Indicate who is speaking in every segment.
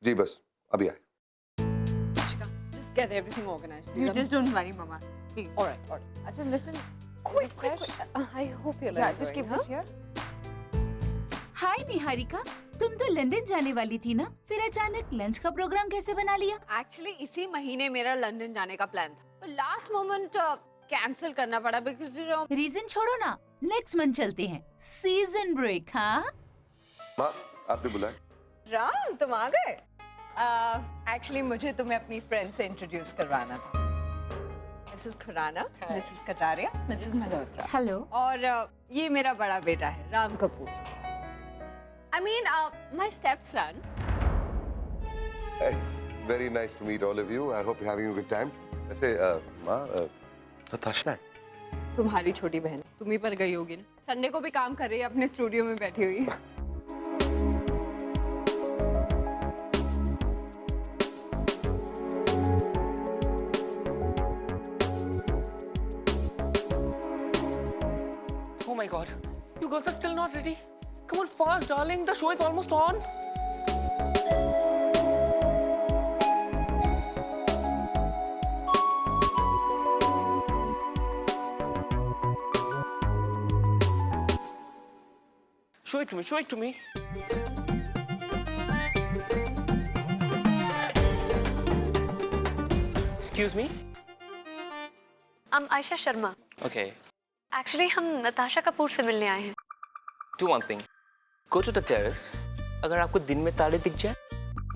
Speaker 1: जी बस अभी आए।
Speaker 2: Just get everything organized. Please.
Speaker 3: You just don't worry, Mama. Please.
Speaker 2: All right, all right.
Speaker 3: Acha, listen.
Speaker 2: Quick, quick, quick. I hope you're
Speaker 3: Yeah,
Speaker 2: enjoying,
Speaker 3: just keep
Speaker 2: huh?
Speaker 3: this here.
Speaker 4: हाय निहारिका, तुम तो London जाने वाली थी ना, फिर अचानक lunch का programme कैसे बना लिया?
Speaker 2: Actually, इसी महीने मेरा लंदन जाने का प्लान था, पर लास्ट मोमेंट कैंसिल करना पड़ा because you know.
Speaker 4: रीजन छोड़ो ना, नेक्स्ट मंथ चलते हैं, सीजन ब्रेक। हाँ
Speaker 1: माँ आपने बुलाया?
Speaker 2: राम तुम आ गए? एक्चुअली मुझे तुम्हें अपनी फ्रेंड से इंट्रोड्यूस करवाना था। Mrs Khurana, Mrs Kataria, Mrs Malhotra.
Speaker 4: Hello.
Speaker 2: और ये मेरा बड़ा बेटा है Ram Kapoor. I mean, my stepson.
Speaker 1: It's very nice to meet all of you. I hope you're having a good time. वैसे माँ नताशा है?
Speaker 2: तुम्हारी छोटी बहन तुम ही पर गई होगी ना, संडे को भी काम कर रही है अपने स्टूडियो में बैठी हुई।
Speaker 5: Oh my god, you girls are still not ready. Come on fast, darling, the show is almost on. Show it to me, show it to me. Excuse me?
Speaker 6: I'm Aisha Sharma.
Speaker 5: Okay,
Speaker 6: actually हम नताशा कपूर से मिलने आए हैं।
Speaker 5: do one thing. Go to the terrace. अगर आपको दिन में तारे दिख जाए,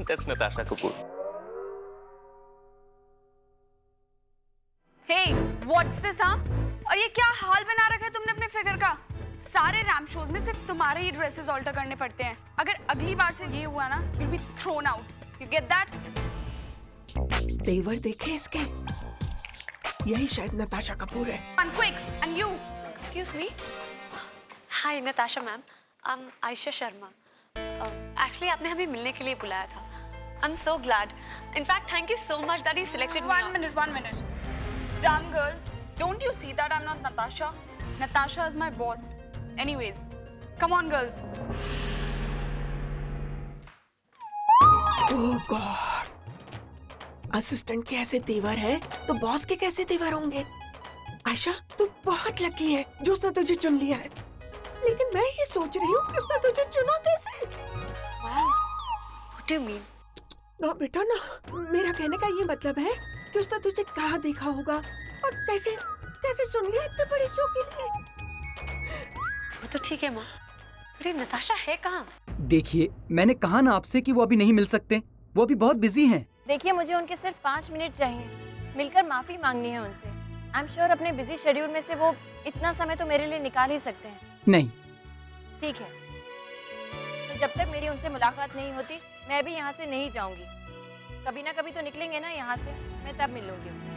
Speaker 5: that's Natasha Kapoor.
Speaker 7: Hey, what's this, हाँ? और ये क्या हाल बना रखा है तुमने अपने फिगर का? सारे रैम्प शोज में सिर्फ तुम्हारे ही ड्रेसेस ऑल्टर करने पड़ते हैं। अगर अगली बार से ये हुआ ना, you'll be thrown out. You get that?
Speaker 8: तेवर देखे इसके, यही शायद नताशा कपूर है।
Speaker 7: One quick, and you.
Speaker 6: Excuse me. Hi Natasha ma'am, I'm Ayesha Sharma. Actually आपने हमें मिलने के लिए बुलाया था। I'm so glad. In fact, thank you so much that you selected me.
Speaker 7: One minute. Dumb girl, don't you see that I'm not Natasha? Natasha is my boss. Anyways, come on girls.
Speaker 8: Oh God, assistant के ऐसे तेवर है तो boss के कैसे तेवर होंगे? आयशा तू बहुत लकी है जो उसने तुझे चुन लिया है, लेकिन मैं ये सोच रही हूँ कि उसने तुझे चुना कैसे?
Speaker 6: What do you mean?
Speaker 8: ना बेटा ना, मेरा कहने का ये मतलब है कि उसने तुझे कहाँ देखा होगा और कैसे कैसे सुन लिया इतने बड़े शो के लिए।
Speaker 6: वो तो ठीक है माँ, अरे नताशा है कहाँ?
Speaker 9: देखिए मैंने कहा ना आपसे कि वो अभी नहीं मिल सकते, वो अभी बहुत बिजी हैं।
Speaker 10: देखिए मुझे उनके सिर्फ 5 मिनट चाहिए, मिलकर माफी मांगनी है उनसे। आई एम श्योर अपने बिजी शेड्यूल में से वो इतना समय तो मेरे लिए निकाल ही सकते हैं।
Speaker 9: नहीं
Speaker 10: ठीक है, तो जब तक मेरी उनसे मुलाकात नहीं होती मैं भी यहाँ से नहीं जाऊंगी। कभी ना कभी तो निकलेंगे ना यहाँ से, मैं तब मिलूंगी उनसे।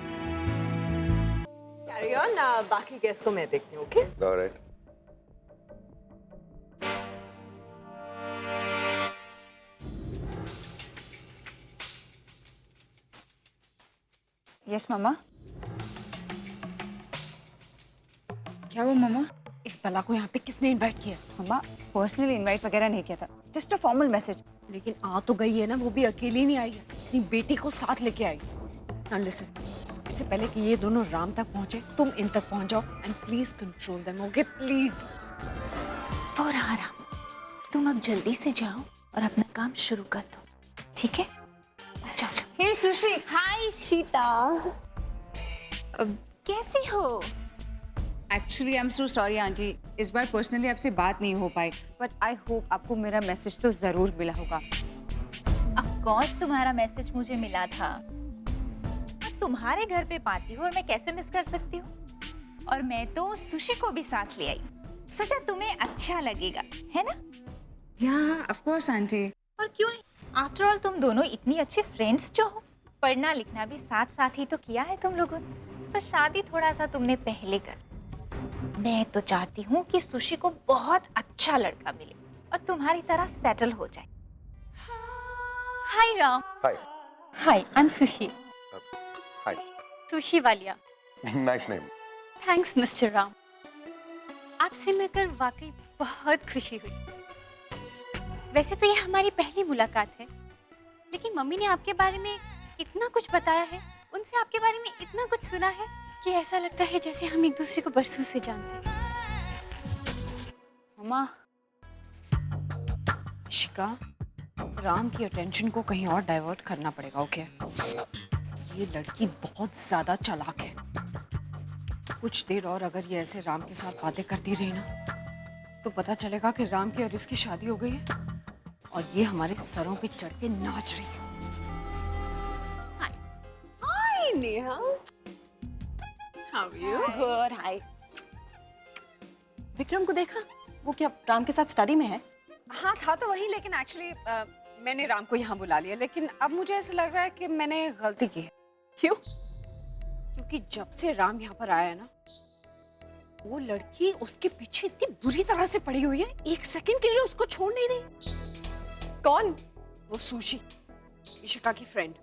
Speaker 2: Carry on, बाकी गेस्ट को मैं देखती हूँ, okay?
Speaker 1: All right.
Speaker 3: Yes, Mama. क्या हुआ मम्मा?
Speaker 2: इस बला को यहाँ पे किसने इनवाइट किया?
Speaker 3: मम्मा पर्सनली इनवाइट वगैरह नहीं किया था, जस्ट अ फॉर्मल मैसेज।
Speaker 2: लेकिन आ तो गई है ना, वो भी अकेली नहीं आई है, अपनी बेटी को साथ लेके आई। And listen, इससे पहले कि ये दोनों राम तक पहुंचे, तुम इन तक पहुंच जाओ and please control them, okay? Please.
Speaker 6: वो रहा राम, तुम अब जल्दी से जाओ और अपना काम शुरू कर दो, ठीक है? जाओ जाओ।
Speaker 3: हे सुशी।
Speaker 6: हाय शीता, कैसी हो?
Speaker 3: Actually I am so sorry aunty, इस बार पर्सनली आपसे बात नहीं हो पाई, बट आई होप आपको मेरा मैसेज तो जरूर मिला होगा।
Speaker 4: ऑफ कोर्स तुम्हारा मैसेज मुझे मिला था। तुम्हारे घर पे पार्टी हो और मैं कैसे मिस कर सकती हूँ? और मैं तो सुशी को भी साथ ले आई, सोचा तुम्हें अच्छा लगेगा, है ना?
Speaker 3: या ऑफ कोर्स आंटी।
Speaker 4: और क्यों नहीं, आफ्टर ऑल तुम दोनों इतनी अच्छी फ्रेंड्स जो हो, पढ़ना लिखना भी साथ साथ ही तो किया है तुम लोगों ने, बस शादी थोड़ा सा तुमने पहले कर। मैं तो चाहती हूँ कि सुशी को बहुत अच्छा लड़का मिले और तुम्हारी तरह सेटल हो जाए। Hi Ram.
Speaker 1: Hi.
Speaker 4: Hi, I am Sushi.
Speaker 1: Hi.
Speaker 6: Sushi Walia.
Speaker 1: Nice name.
Speaker 6: Thanks mister Ram, आपसे मिलकर वाकई बहुत खुशी हुई। वैसे तो ये हमारी पहली मुलाकात है,
Speaker 10: लेकिन मम्मी ने आपके बारे में इतना कुछ बताया है, उनसे आपके बारे में इतना कुछ सुना है कि ऐसा लगता है जैसे हम एक दूसरे को बरसों से जानते हैं।
Speaker 2: मम्मा, इशिका, राम की अटेंशन को कहीं और डाइवर्ट करना पड़ेगा, ओके? ये लड़की बहुत ज्यादा चालाक है। कुछ देर और अगर ये ऐसे राम के साथ बातें करती रही ना, तो पता चलेगा कि राम की और इसकी शादी हो गई है और ये हमारे सरों पे चढ़ के नाच रही है। Hi Neha, how are you?
Speaker 10: Good, hi. Vikram को देखा? वो क्या राम के साथ स्टडी में है?
Speaker 2: हाँ, था तो वही, लेकिन एक्चुअली मैंने राम को यहाँ बुला लिया, लेकिन अब मुझे ऐसा लग रहा है कि मैंने गलती की है।
Speaker 10: क्यों?
Speaker 2: क्योंकि जब से राम यहाँ पर आया है ना, वो लड़की उसके पीछे इतनी बुरी तरह से पड़ी हुई है, एक सेकंड के लिए उसको छोड़ नहीं रही।
Speaker 10: कौन?
Speaker 2: वो सुशी, इशिका की फ्रेंड।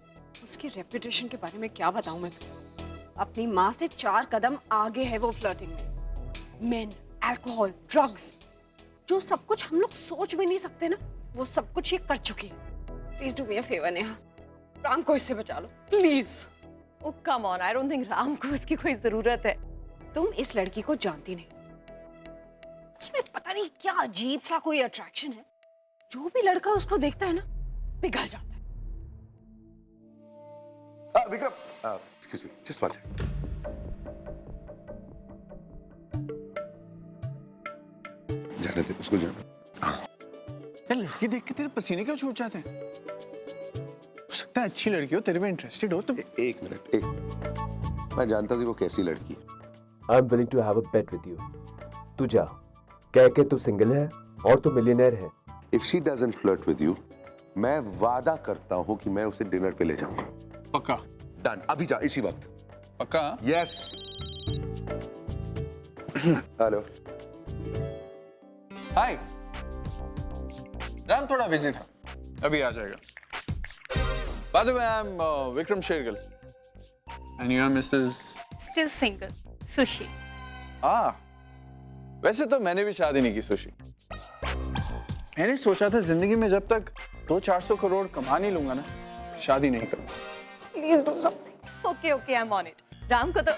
Speaker 2: उसकी रेपुटेशन के बारे में क्या बताऊं मैं तुमको? अपनी माँ से 4 कदम आगे है वो फ्लर्टिंग में। मेन, अल्कोहल, ड्रग्स, जो सब कुछ हम लोग सोच भी नहीं सकते ना, वो सब कुछ ये कर चुकी है। Please do me a favour Neha, Ram को इससे बचा लो please.
Speaker 10: Oh come on, I don't think Ram को उसकी कोई जरूरत है।
Speaker 2: तुम इस लड़की को जानती नहीं, उसमें पता नहीं क्या अजीब सा कोई अट्रैक्शन है। जो भी लड़का उसको देखता है ना, पिघल जाता है।
Speaker 1: Vikram, excuse me, just one second. जाने दे उसको, जाने।
Speaker 11: यार लड़की देख के तेरे पसीने क्यों छूट जाते हैं? हो सकता है अच्छी लड़की हो, तेरे में इंटरेस्टेड हो तो।
Speaker 1: एक मिनट, एक, मैं जानता हूँ कि वो कैसी लड़की है।
Speaker 12: I am willing to have a bet with you. तू जा, कह के तू सिंगल है और तू मिलियनेयर है।
Speaker 1: If she doesn't flirt with you, मैं वादा करता हूँ कि मैं उसे डिनर पे ले जाऊंगा।
Speaker 11: पक्का?
Speaker 1: डन, अभी जा, इसी वक्त।
Speaker 11: पक्का?
Speaker 1: यस। हेलो।
Speaker 11: हाय। राम थोड़ा बिजी था, अभी आ जाएगा। By the way, I'm Vikram Shergill and you are Mrs.
Speaker 10: Still single, Sushi.
Speaker 11: वैसे तो मैंने भी शादी नहीं की सुशी। मैंने सोचा था जिंदगी में जब तक 200-400 करोड़ कमा नहीं लूंगा ना, शादी नहीं करूंगा।
Speaker 10: Please do something. Okay, okay, I'm on it. Ram को तो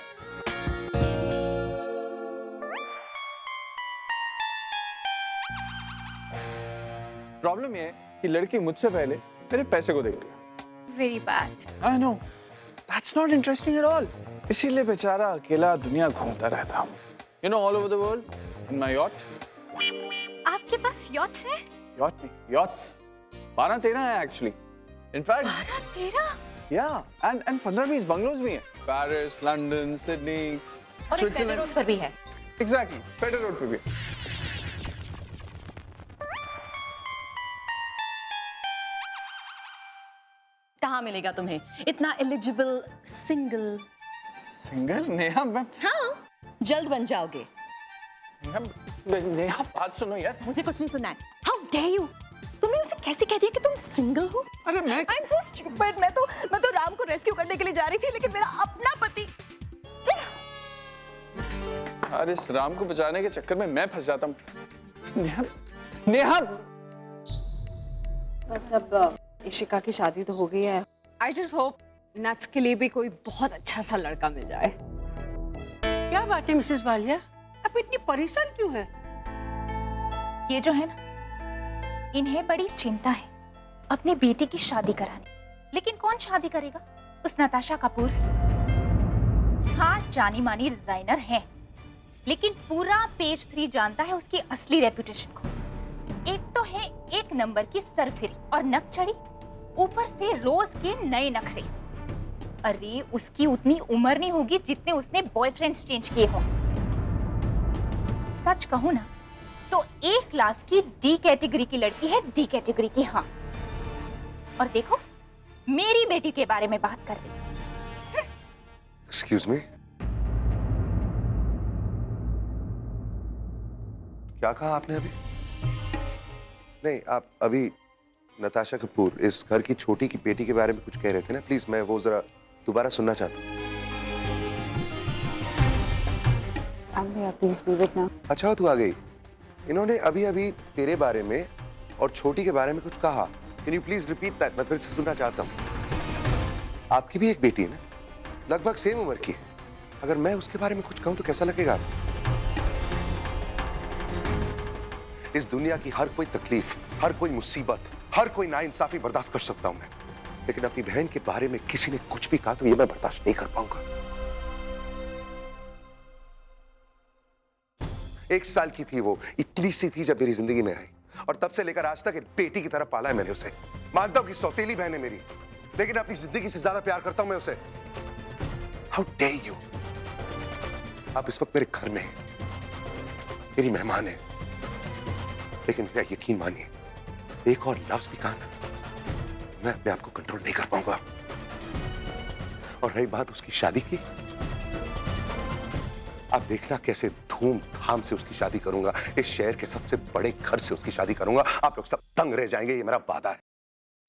Speaker 11: प्रॉब्लम ये है कि लड़की मुझसे पहले मेरे पैसे को देखती है।
Speaker 10: very bad.
Speaker 11: I know. That's not interesting at all. इसीलिए बेचारा अकेला दुनिया घूमता रहता हूँ। You know, all over the world, in my yacht.
Speaker 10: आपके पास yachts है?
Speaker 11: Yacht नहीं, yachts. 12-13 है actually. In fact.
Speaker 10: 12-13?
Speaker 11: Yeah, and 15-20 bungalows भी हैं। Paris, London, Sydney,
Speaker 10: और एक पेडर रोड पर भी है।
Speaker 11: Exactly, पेडर रोड पे भी है।
Speaker 10: कहाँ मिलेगा तुम्हें इतना एलिजिबल सिंगल?
Speaker 11: सिंगल? नेहा, मैं
Speaker 10: हाँ, जल्द बन जाओगे।
Speaker 11: नेहा बात सुनो यार।
Speaker 10: मुझे कुछ नहीं सुनना है। How dare you? तुमने उसे कैसे कह दिया कि तुम सिंगल हो?
Speaker 11: अरे मैं
Speaker 10: I'm so stupid. मैं तो राम को रेस्क्यू करने के लिए जा रही थी, लेकिन मेरा अपना पति।
Speaker 11: अरे इस राम को बचाने के चक्कर में मैं फंस जाता हूँ। नेहा, नेहा।
Speaker 2: बस अब इशिका की शादी तो हो गई है। I just hope नट्स के लिए भी कोई बहुत अच्छा सा लड़का मिल जाए।
Speaker 8: क्या बात है मिसेस बालिया, आप इतनी परेशान क्यों है?
Speaker 4: ये जो है ना, इन्हें बड़ी चिंता है अपने बेटे की शादी कराने। लेकिन कौन शादी करेगा? उस नताशा कपूर से। हाँ, जानी मानी डिजाइनर है, लेकिन पूरा पेज 3 जानता है उसकी असली रेपुटेशन को। एक तो है 1 नंबर की सरफिरी और नक चढ़ी, ऊपर से रोज के नए नखरे। अरे उसकी उतनी उम्र नहीं होगी जितने उसने बॉयफ्रेंड्स चेंज किए हो। सच कहूं ना तो A क्लास की D कैटेगरी की लड़की है, D कैटेगरी की। हाँ, और देखो मेरी बेटी के बारे में बात कर रही है।
Speaker 1: एक्सक्यूज मी, क्या कहा आपने अभी? नहीं, आप अभी नताशा कपूर, इस घर की छोटी की बेटी के बारे में कुछ कह रहे थे ना? प्लीज मैं वो जरा दोबारा सुनना चाहता हूँ। अच्छा, तू आ गई। इन्होंने अभी अभी तेरे बारे में और छोटी के बारे में कुछ कहा, can you please repeat that? मैं फिर से सुनना चाहता हूँ। आपकी भी एक बेटी है ना, लगभग सेम उम्र की। अगर मैं उसके बारे में कुछ कहूं तो कैसा लगेगा आपको? इस दुनिया की हर कोई तकलीफ, हर कोई मुसीबत, हर कोई नाइंसाफी बर्दाश्त कर सकता हूं मैं, लेकिन अपनी बहन के बारे में किसी ने कुछ भी कहा तो ये मैं बर्दाश्त नहीं कर पाऊंगा। 1 साल की थी वो, इतनी सी थी जब मेरी जिंदगी में आई, और तब से लेकर आज तक एक बेटी की तरह पाला है मैंने उसे। मानता हूं कि सौतेली बहन है मेरी, लेकिन अपनी जिंदगी से ज्यादा प्यार करता हूं मैं उसे। How dare you! आप इस वक्त मेरे घर में हैं, मेरी मेहमान है, लेकिन मेरा यकीन मानिए, एक और लफ्ज भी कहा ना, मैं अपने आप को कंट्रोल नहीं कर पाऊंगा। और रही बात उसकी शादी की, आप देखना कैसे धूमधाम से उसकी शादी करूंगा। इस शहर के सबसे बड़े घर से उसकी शादी करूंगा। आप लोग सब तंग रह जाएंगे, ये मेरा वादा है।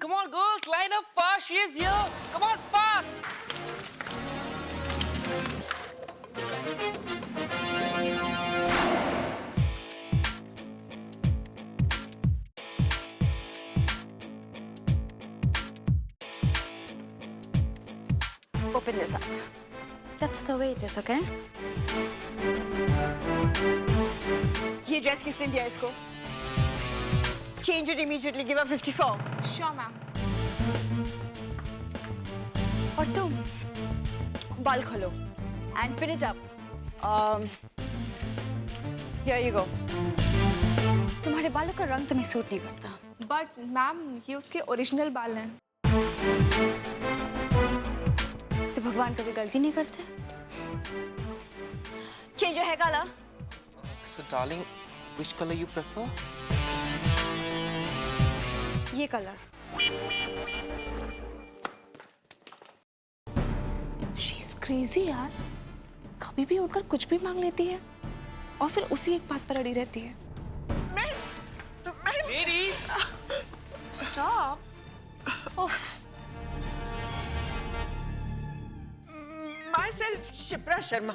Speaker 5: Come on, girls, line up fast. She is here. Come on, fast.
Speaker 2: Open this up. That's the way it is, okay? ये ड्रेस किसने दिया इसको? Change it immediately. Give her 54.
Speaker 7: Sure, ma'am.
Speaker 2: और तुम बाल खोलो and pin it up. Here you go. तुम्हारे बालों का रंग तुम्हें सूट नहीं करता।
Speaker 7: But मैम ये उसके ओरिजिनल बाल हैं।
Speaker 2: तो भगवान कभी गलती नहीं करते? Change your hair color.
Speaker 5: So, darling, which color you prefer?
Speaker 2: ये कलर।
Speaker 7: She's crazy यार। कभी भी उठकर कुछ भी मांग लेती है और फिर उसी एक बात पर अड़ी रहती है।
Speaker 5: Ladies,
Speaker 7: Stop. Uff.
Speaker 8: Myself Shipra Sharma.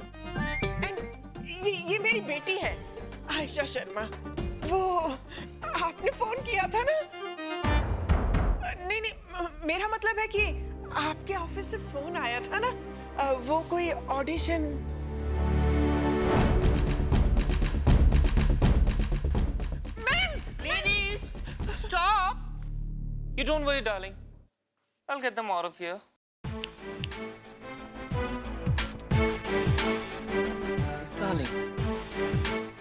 Speaker 8: ये मेरी बेटी है आयशा शर्मा। वो आपने फोन किया था ना? नहीं, मेरा मतलब है कि आपके ऑफिस से फोन आया था ना, वो कोई audition.
Speaker 5: ladies, stop. You don't worry, darling. I'll get them out of here. Yes, darling.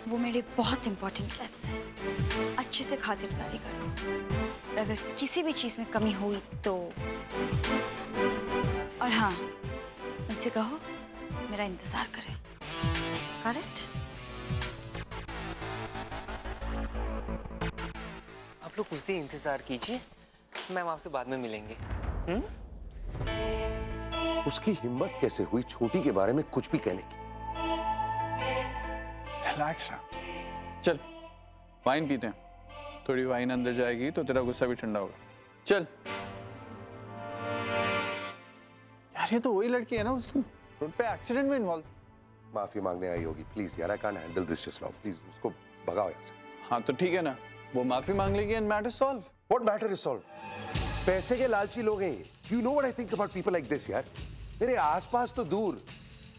Speaker 2: वो मेरे बहुत इंपॉर्टेंट गेस्ट हैं। अच्छे से खातिरदारी करो। और अगर किसी भी चीज में कमी हुई तो, और हाँ, उनसे कहो मेरा इंतजार करें। Got it?
Speaker 5: आप लोग कुछ देर इंतजार कीजिए, मैम आपसे बाद में मिलेंगे।
Speaker 1: उसकी हिम्मत कैसे हुई छोटी के बारे में कुछ भी कहने की?
Speaker 11: रिलैक्स रहा। चल वाइन पीते हैं, थोड़ी वाइन अंदर जाएगी तो तेरा गुस्सा भी ठंडा होगा। चल यार, ये तो वही लड़की है ना उस रोड पे एक्सीडेंट में इन्वॉल्व।
Speaker 1: माफी मांगने आई होगी। प्लीज यार, I can't handle this just now. Please उसको भगाओ यहाँ से।
Speaker 11: हाँ तो ठीक है ना, वो माफी मांग लेगी and matter solve.
Speaker 1: What matter is solve? पैसे के लालची लोग हैं ये। You know what I think about people like this यार। मेरे आसपास तो दूर,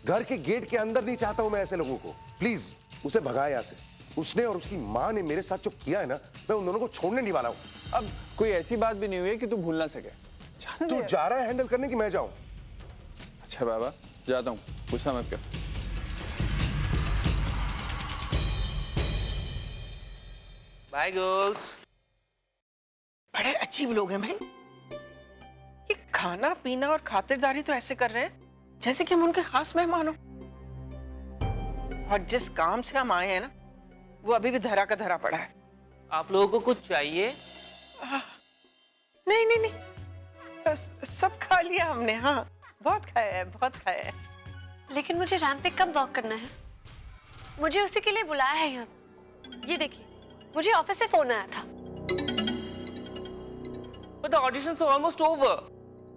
Speaker 1: घर के गेट के अंदर नहीं चाहता हूं मैं ऐसे लोगों को। प्लीज उसे भगाए यहाँ से। उसने और उसकी माँ ने मेरे साथ जो किया है ना, मैं उन दोनों को छोड़ने नहीं वाला हूँ।
Speaker 11: अब कोई ऐसी बात भी नहीं हुई है कि तू भूल ना सके।
Speaker 1: तू जा रहा है हैंडल करने की मैं जाऊं?
Speaker 11: अच्छा बाबा, जाता हूँ, गुस्सा मत कर।
Speaker 5: Bye, girls.
Speaker 8: बड़े अजीब लोग हैं भाई। ये खाना पीना और खातिरदारी तो ऐसे कर रहे हैं जैसे कि हम उनके खास मेहमान हो। और जिस काम से हम आए हैं ना, वो अभी भी धरा का धरा पड़ा है।
Speaker 5: आप लोगों को कुछ चाहिए?
Speaker 8: नहीं, सब खा लिया हमने। हाँ, बहुत खाया है, बहुत खाया है।
Speaker 6: लेकिन मुझे रैंप पे कब वॉक करना है? मुझे उसी के लिए बुलाया है यहाँ। ये देखिए, मुझे ऑफिस से फोन आया था।
Speaker 5: But the auditions are almost over.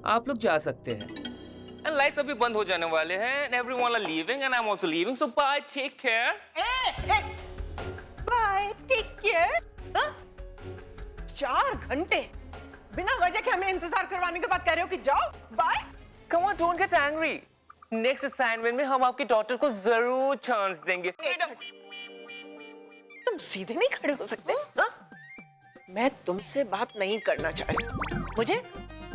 Speaker 5: आप लोग जा सकते हैं। And lights अभी बंद हो जाने वाले हैं। And everyone are leaving and I'm also leaving. So bye, take care.
Speaker 8: Bye, take care. 4 घंटे आने के बाद कह रहे हो कि जाओ bye.
Speaker 5: Come on, don't get angry. Next assignment में हम आपकी डॉटर को जरूर चांस देंगे।
Speaker 8: तुम सीधे नहीं खड़े हो सकते? हाँ? मैं तुमसे बात नहीं करना चाह रही।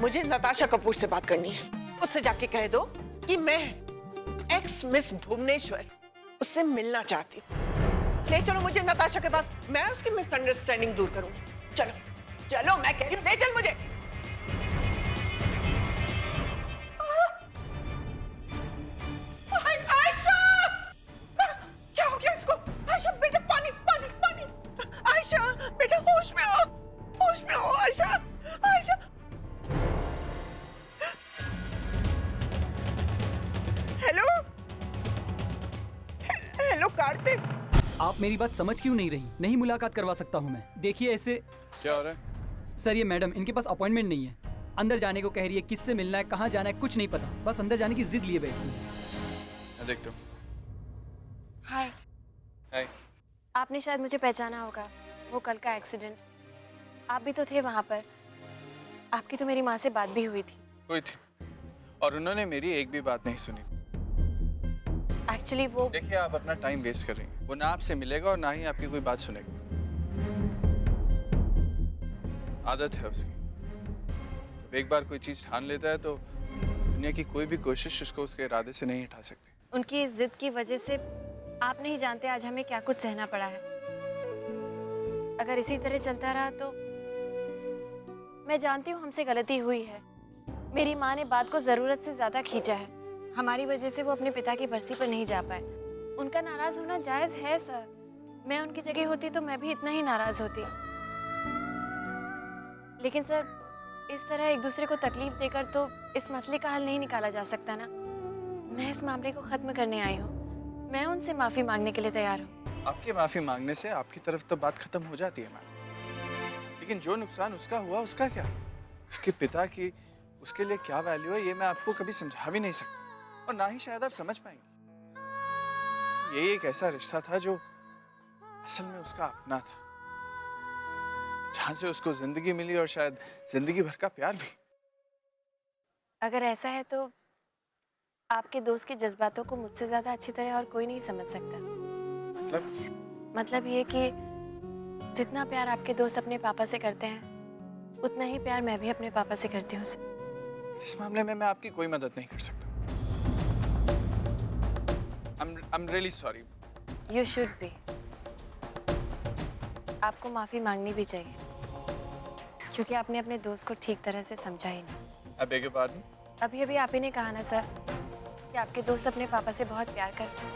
Speaker 8: मुझे नताशा कपूर से बात करनी है। उससे जाके कह दो कि मैं एक्स मिस भुवनेश्वर उससे मिलना चाहती हूँ। ले चलो मुझे नताशा के पास, मैं उसकी मिसअंडरस्टैंडिंग दूर करूंगी। चलो चलो, मैं कह रही हूँ ले चल मुझे। आयशा, क्या हो गया इसको? आयशा बेटा, पानी पानी पानी। आयशा बेटा, होश में आओ, होश में आओ आयशा। Ayesha, hello hello Kartik.
Speaker 9: आप मेरी बात समझ क्यों नहीं रही? नहीं मुलाकात करवा सकता हूँ मैं। देखिए ऐसे।
Speaker 11: क्या हो रहा है?
Speaker 9: सर ये मैडम, इनके पास अपॉइंटमेंट नहीं है। अंदर जाने को कह रही है, किससे मिलना है, कहाँ जाना है, कुछ नहीं पता। बस अंदर जाने की जिद लिए बैठी है।
Speaker 11: मैं देखता हूँ।
Speaker 10: हाय।
Speaker 11: हाय।
Speaker 10: आपने शायद मुझे पहचाना होगा, वो कल का एक्सीडेंट। आप भी तो थे वहाँ पर। आपकी तो मेरी माँ से बात भी हुई थी।
Speaker 11: हुई थी, और उन्होंने मेरी एक भी बात नहीं सुनी।
Speaker 10: एक्चुअली वो,
Speaker 11: देखिए आप अपना टाइम वेस्ट कर रही हैं। वो ना आपसे मिलेगा और ना ही आपकी कोई बात सुनेगा। आदत है उसकी। जब एक बार कोई चीज ठान लेता है तो दुनिया की कोई भी कोशिश उसको उसके इरादे से नहीं हटा सकती।
Speaker 10: उनकी इस जिद की वजह से आप नहीं जानते आज हमें क्या कुछ सहना पड़ा है। अगर इसी तरह चलता रहा तो मैं जानती हूँ हमसे गलती हुई है। मेरी माँ ने बात को जरूरत से ज्यादा खींचा है। हमारी वजह से वो अपने पिता की बरसी पर नहीं जा पाए। उनका नाराज होना जायज है सर। मैं उनकी जगह होती तो मैं भी इतना ही नाराज होती। लेकिन सर, इस तरह एक दूसरे को तकलीफ देकर तो इस मसले का हल नहीं निकाला जा सकता ना। मैं इस मामले को खत्म करने आई हूँ। मैं उनसे माफी मांगने के लिए तैयार हूँ।
Speaker 11: आपकी माफी मांगने से आपकी तरफ तो बात खत्म हो जाती है मैम, लेकिन जो नुकसान उसका हुआ उसका क्या? उसके पिता की उसके लिए क्या वैल्यू है ये मैं आपको कभी समझा भी नहीं सकता, और ना ही शायद आप समझ पाएंगे। ये एक ऐसा रिश्ता था जो असल में उसका अपना था, जहां से उसको जिंदगी मिली और शायद जिंदगी भर का प्यार भी।
Speaker 10: अगर ऐसा है तो आपके दोस्त के जज्बातों को मुझसे ज्यादा अच्छी तरह और कोई नहीं समझ सकता। मतलब ये कि जितना प्यार आपके दोस्त अपने पापा से करते हैं, उतना ही प्यार मैं भी अपने पापा से करती हूँ।
Speaker 11: इस मामले में मैं आपकी कोई मदद नहीं कर सकता। I'm really sorry.
Speaker 10: You should be. आपको माफी मांगनी भी चाहिए, क्योंकि आपने अपने दोस्त को ठीक तरह से समझा ही नहीं।
Speaker 11: I beg your pardon?
Speaker 10: अभी आप ही ने कहा ना सर कि आपके दोस्त अपने पापा से बहुत प्यार करते हैं।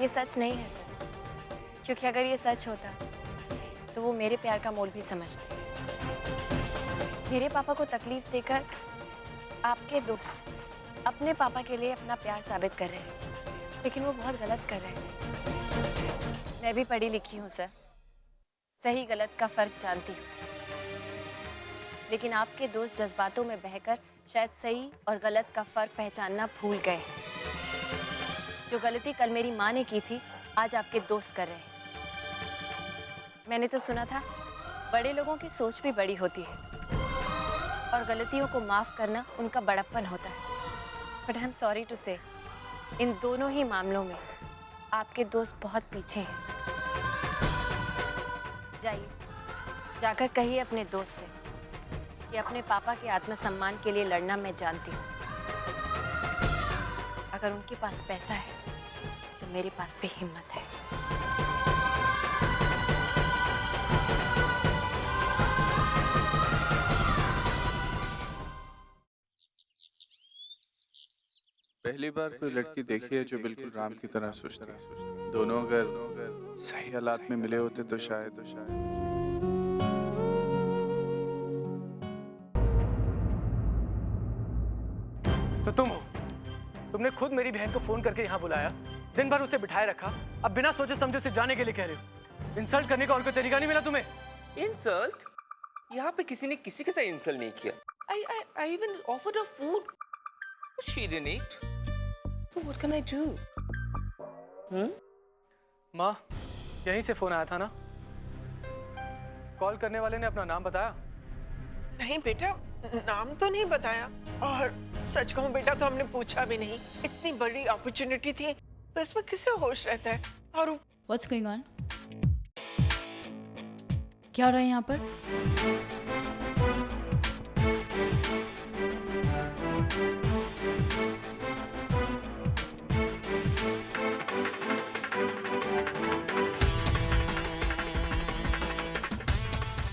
Speaker 10: ये सच नहीं है सर, क्योंकि अगर ये सच होता तो वो मेरे प्यार का मोल भी समझते। मेरे पापा को तकलीफ देकर आपके दोस्त अपने पापा के लिए अपना प्यार साबित कर रहे हैं, लेकिन वो बहुत गलत कर रहे हैं। मैं भी पढ़ी लिखी हूँ सर, सही गलत का फर्क जानती हूँ, लेकिन आपके दोस्त जज्बातों में बहकर शायद सही और गलत का फर्क पहचानना भूल गए हैं। जो गलती कल मेरी माँ ने की थी, आज आपके दोस्त कर रहे हैं। मैंने तो सुना था बड़े लोगों की सोच भी बड़ी होती है और गलतियों को माफ करना उनका बड़प्पन होता है। But I am sorry to say, इन दोनों ही मामलों में आपके दोस्त बहुत पीछे हैं। जाइए, जाकर कहिए अपने दोस्त से कि अपने पापा के आत्मसम्मान के लिए लड़ना मैं जानती हूँ। अगर उनके पास पैसा है तो मेरे पास भी हिम्मत है।
Speaker 11: पहली बार कोई लड़की देखी है जो बिल्कुल राम की तरह सोचती है। दोनों अगर सही हालात में मिले होते तो शायद
Speaker 13: तो तुम हो। तुमने खुद मेरी बहन को फोन करके यहाँ बुलाया, दिन भर उसे बिठाए रखा, अब बिना सोचे समझे उसे जाने के लिए कह रहे हो। इंसल्ट करने का और कोई तरीका नहीं मिला तुम्हें?
Speaker 5: इंसल्ट? यहाँ पे किसी ने किसी के साथ इंसल्ट नहीं किया। I even offered her food. She didn't eat. So what can I do?
Speaker 13: माँ, यहीं से फोन आया था ना? कॉल करने वाले ने अपना नाम बताया?
Speaker 8: नहीं बेटा, नाम तो नहीं बताया, और सच कहूं बेटा तो हमने पूछा भी नहीं। इतनी बड़ी अपॉर्चुनिटी थी तो इसमें किसे होश रहता है। और
Speaker 14: What's going on? क्या हो रहा है यहाँ पर?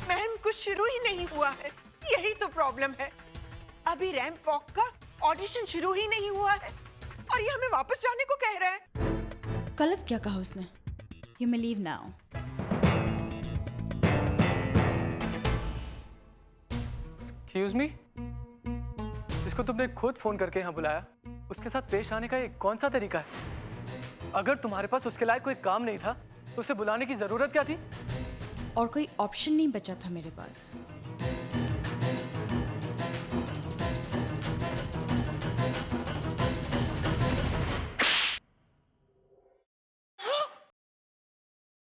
Speaker 8: मैम कुछ शुरू ही नहीं हुआ है, यही तो प्रॉब्लम है। अभी रैंप वॉक का ऑडिशन शुरू ही नहीं हुआ है और ये हमें वापस जाने को कह रहा है।
Speaker 14: गलत क्या कहा उसने? You may leave now.
Speaker 13: Excuse me, जिसको तुमने खुद फोन करके यहाँ बुलाया, उसके साथ पेश आने का ये कौन सा तरीका है? अगर तुम्हारे पास उसके लायक कोई काम नहीं था तो उसे बुलाने की जरूरत क्या थी?
Speaker 14: और कोई ऑप्शन नहीं बचा था मेरे पास।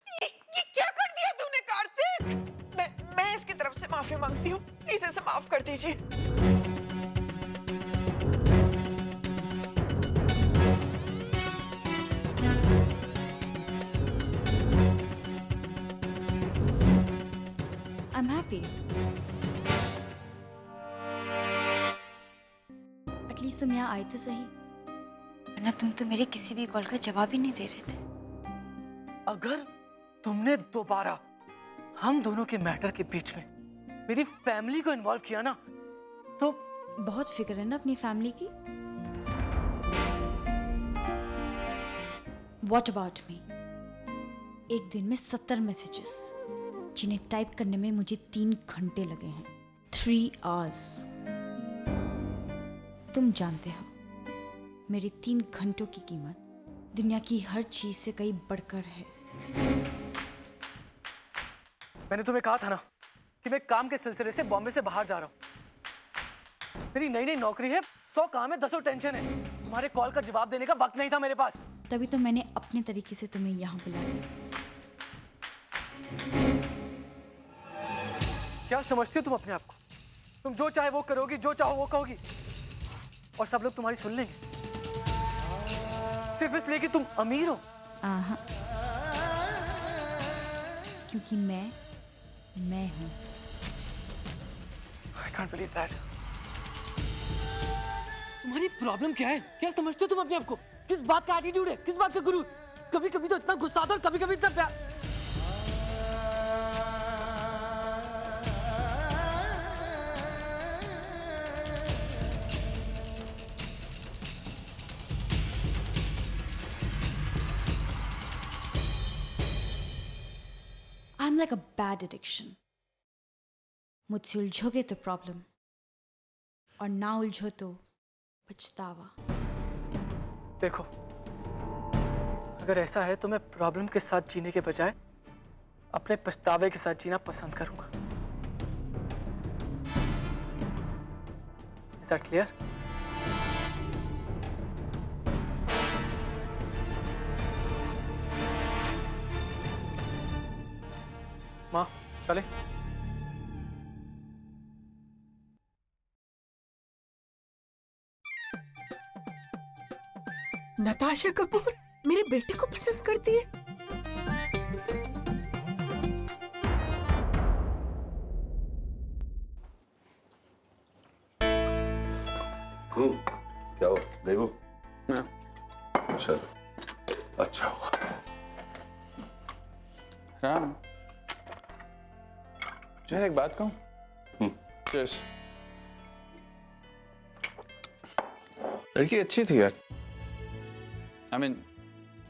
Speaker 8: ये क्या कर दिया तूने कार्तिक? मैं इसकी तरफ से माफी मांगती हूँ, प्लीज इसे माफ कर दीजिए।
Speaker 14: I'm happy. एटलीस्ट तुम यहाँ आए तो सही, वरना तुम तो मेरी किसी भी कॉल का जवाब ही नहीं दे रहे थे।
Speaker 13: अगर तुमने दोबारा हम दोनों के मैटर के बीच में मेरी फैमिली को इन्वॉल्व किया ना तो
Speaker 14: बहुत फिक्र है ना अपनी फैमिली की। What about me? एक दिन में 70 मैसेजेस, जिन्हें टाइप करने में मुझे 3 घंटे लगे हैं। 3 hours। तुम जानते हो मेरे 3 घंटों की कीमत दुनिया की हर चीज से कहीं बढ़कर है।
Speaker 13: मैंने तुम्हें कहा था ना कि मैं काम के सिलसिले से बॉम्बे से बाहर जा रहा हूँ। मेरी नई नई नौकरी है, 100 काम है, 10 टेंशन है। तुम्हारे कॉल का जवाब देने का वक्त नहीं था मेरे पास।
Speaker 14: तभी तो मैंने अपने तरीके से तुम्हें यहाँ बुला लिया।
Speaker 13: क्या समझती हो तुम अपने आप को? तुम जो चाहे वो करोगी, जो चाहो वो कहोगी, और सब लोग तुम्हारी सुन लेंगे सिर्फ इसलिए कि तुम अमीर हो।
Speaker 14: क्योंकि मैं हूँ।
Speaker 13: I can't believe that. तुम्हारी प्रॉब्लम क्या है? क्या समझते हो तुम अपने आप को? किस बात का एटीट्यूड है? किस बात का गुरूर? कभी कभी तो इतना गुस्सा आता और कभी कभी इतना प्यार।
Speaker 14: I'm like a bad addiction. मुझसे उलझोगे तो प्रॉब्लम, और ना उलझो तो पछतावा।
Speaker 13: देखो, अगर ऐसा है तो मैं प्रॉब्लम के साथ जीने के बजाय अपने पछतावे के साथ जीना पसंद करूंगा। Is that clear? माँ, चले?
Speaker 8: नताशा कपूर मेरे बेटे को पसंद करती है।
Speaker 1: क्या हो गई वो? चलो, अच्छा हुआ।
Speaker 11: राम, जो एक बात कहूं? Cheers। लड़की अच्छी थी यार। I mean,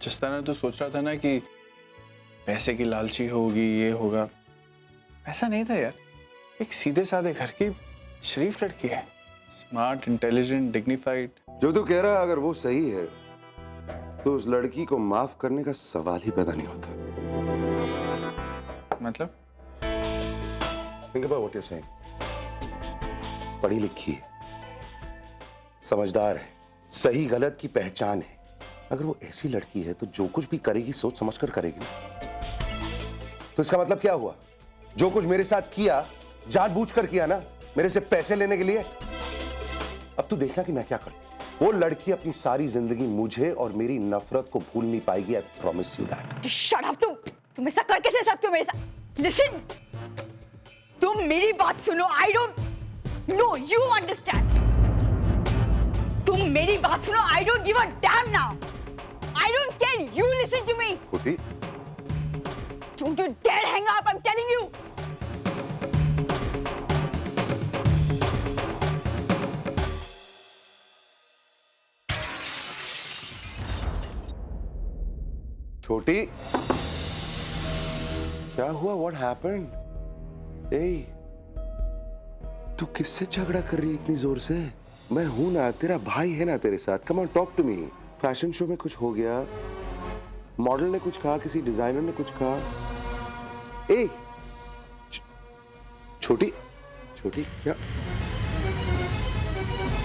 Speaker 11: जिस तरह तो सोच रहा था ना कि पैसे की लालची होगी, ये होगा, ऐसा नहीं था यार। एक सीधे साधे घर की शरीफ लड़की है, स्मार्ट, इंटेलिजेंट, डिग्निफाइड।
Speaker 1: जो तू कह रहा है अगर वो सही है तो उस लड़की को माफ करने का सवाल ही पैदा नहीं होता।
Speaker 11: मतलब?
Speaker 1: Think about what you're saying. पढ़ी लिखी है, समझदार है, सही गलत की पहचान है। अगर वो ऐसी लड़की है तो जो कुछ भी करेगी सोच समझकर करेगी। तो इसका मतलब क्या हुआ? जो कुछ मेरे साथ किया जानबूझकर किया ना, मेरे से पैसे लेने के लिए? अब तू देखना कि मैं क्या करता हूं। वो लड़की अपनी सारी जिंदगी मुझे और मेरी नफरत को भूल नहीं पाएगी। I promise you that.
Speaker 14: Shut up. तुम ऐसा कर कैसे सकते हो मेरे साथ? लिसन, तुम मेरी बात सुनो। I don't know you understand. तुम मेरी बात सुनो। I don't give a damn now. I don't care. You listen to me.
Speaker 1: छोटी,
Speaker 14: Don't you dare hang up, I'm telling you!
Speaker 1: छोटी, क्या हुआ? What happened? Hey, तू किससे झगड़ा कर रही है इतनी जोर से? मैं हूं ना, तेरा भाई है ना तेरे साथ। Come on, talk to me. Fashion show में कुछ हो गया, मॉडल ने कुछ कहा, किसी डिजाइनर ने कुछ कहा। ए, छोटी, छोटी क्या?